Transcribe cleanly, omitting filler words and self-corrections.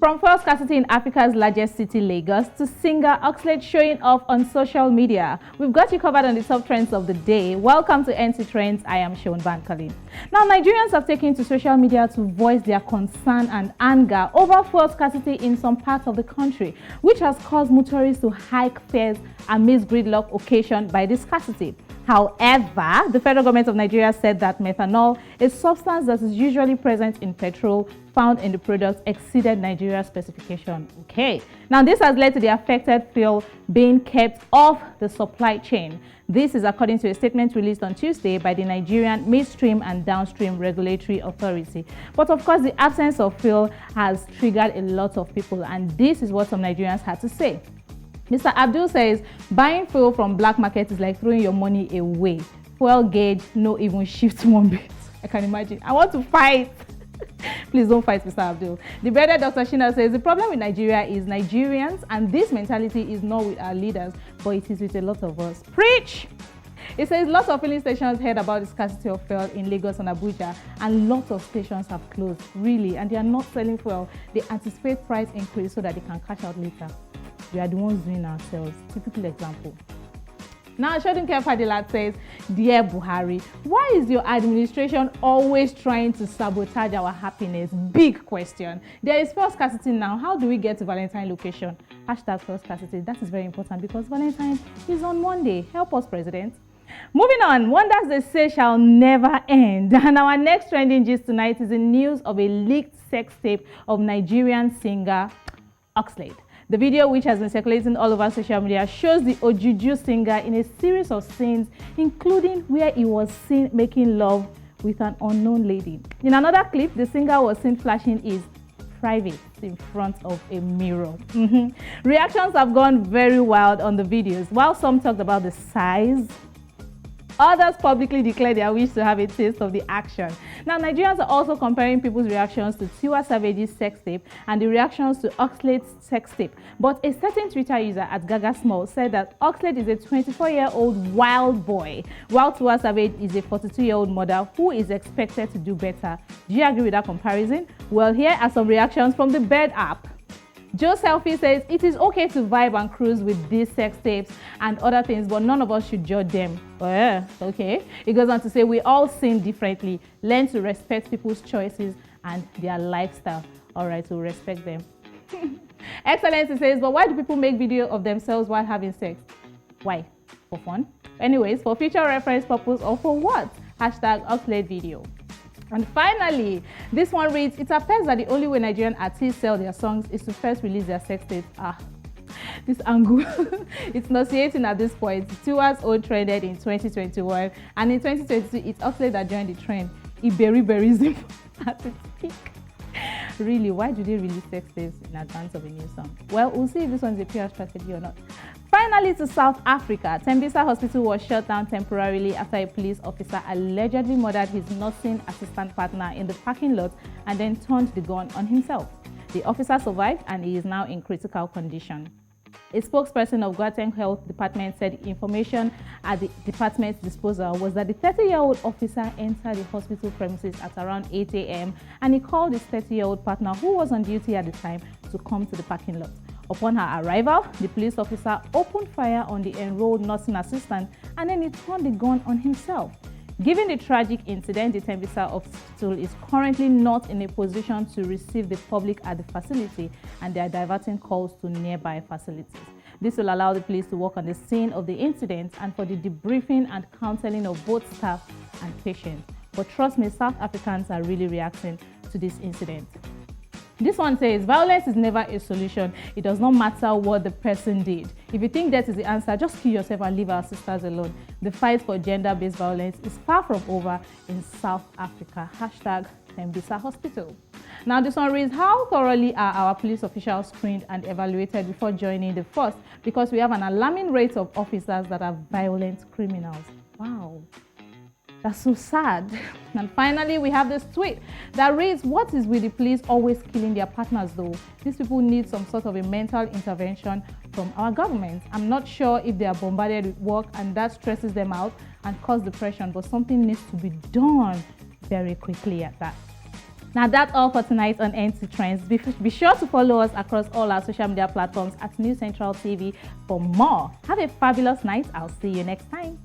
From fuel scarcity in Africa's largest city, Lagos, to singer Oxlade showing off on social media, we've got you covered on the top trends of the day. Welcome to NC Trends. I am Sean Bankali. Now, Nigerians have taken to social media to voice their concern and anger over fuel scarcity in some parts of the country, which has caused motorists to hike fares amidst gridlock occasioned by the scarcity. However, the federal government of Nigeria said that methanol, a substance that is usually present in petrol found in the product, exceeded Nigeria's specification. Okay, now this has led to the affected fuel being kept off the supply chain. This is according to a statement released on Tuesday by the Nigerian Midstream and Downstream Regulatory Authority. But of course, the absence of fuel has triggered a lot of people, and this is what some Nigerians had to say. Mr. Abdul says, buying fuel from black market is like throwing your money away. Fuel gauge, no even shift one bit. I can imagine. I want to fight. Please don't fight, Mr. Abdul. The bearded Dr. Shina says, the problem with Nigeria is Nigerians, and this mentality is not with our leaders, but it is with a lot of us. Preach! It says lots of filling stations heard about the scarcity of fuel in Lagos and Abuja, and lots of stations have closed, really, and they are not selling fuel. They anticipate price increase so that they can cash out later. We are the ones doing ourselves. Typical example. Now, Shodunke Fadilat says, Dear Buhari, why is your administration always trying to sabotage our happiness? Big question. There is fuel scarcity now. How do we get to Valentine location? Hashtag fuel scarcity. That is very important because Valentine is on Monday. Help us, President. Moving on, wonders they say shall never end. And our next trending gist tonight is the news of a leaked sex tape of Nigerian singer Oxlade. The video, which has been circulating all over social media, shows the Ojuju singer in a series of scenes, including where he was seen making love with an unknown lady. In another clip, the singer was seen flashing his private in front of a mirror. Reactions have gone very wild on the videos. While some talked about the size, others publicly declared their wish to have a taste of the action. Now, Nigerians are also comparing people's reactions to Tiwa Savage's sex tape and the reactions to Oxlade's sex tape. But a certain Twitter user at Gaga Small said that Oxlade is a 24-year-old wild boy, while Tiwa Savage is a 42-year-old mother who is expected to do better. Do you agree with that comparison? Well, here are some reactions from the Bird app. Joe Selfie says, it is okay to vibe and cruise with these sex tapes and other things, but none of us should judge them. Okay. It goes on to say, we all sin differently. Learn to respect people's choices and their lifestyle. All right, so respect them. Excellency says, but why do people make video of themselves while having sex? Why? For fun? Anyways, for future reference purpose or for what? Hashtag Oxlade video. And finally, this one reads, it appears that the only way Nigerian artists sell their songs is to first release their sex tapes. This angle, it's nauseating at this point. Tiwa's own trended in 2021, and in 2022, it's Oxlade that joined the trend. Iberiberism at its peak. Really, why do they release sex tapes in advance of a new song? Well, we'll see if this one's a PR strategy or not. Finally, to South Africa, Tembisa Hospital was shut down temporarily after a police officer allegedly murdered his nursing assistant partner in the parking lot and then turned the gun on himself. The officer survived and he is now in critical condition. A spokesperson of Gauteng Health Department said information at the department's disposal was that the 30-year-old officer entered the hospital premises at around 8 a.m. and he called his 30-year-old partner, who was on duty at the time, to come to the parking lot. Upon her arrival, the police officer opened fire on the enrolled nursing assistant and then he turned the gun on himself. Given the tragic incident, the Tembisa Hospital is currently not in a position to receive the public at the facility, and they are diverting calls to nearby facilities. This will allow the police to work on the scene of the incident and for the debriefing and counseling of both staff and patients. But trust me, South Africans are really reacting to this incident. This one says, violence is never a solution. It does not matter what the person did. If you think that is the answer, just kill yourself and leave our sisters alone. The fight for gender-based violence is far from over in South Africa. Hashtag Tembisa Hospital. Now, this one reads, how thoroughly are our police officials screened and evaluated before joining the force? Because we have an alarming rate of officers that are violent criminals. Wow. That's so sad. And finally, we have this tweet that reads, what is with the police always killing their partners though? These people need some sort of a mental intervention from our government. I'm not sure if they are bombarded with work and that stresses them out and causes depression, but something needs to be done very quickly at that. Now that's all for tonight on NC Trends. Be sure to follow us across all our social media platforms at News Central TV for more. Have a fabulous night. I'll see you next time.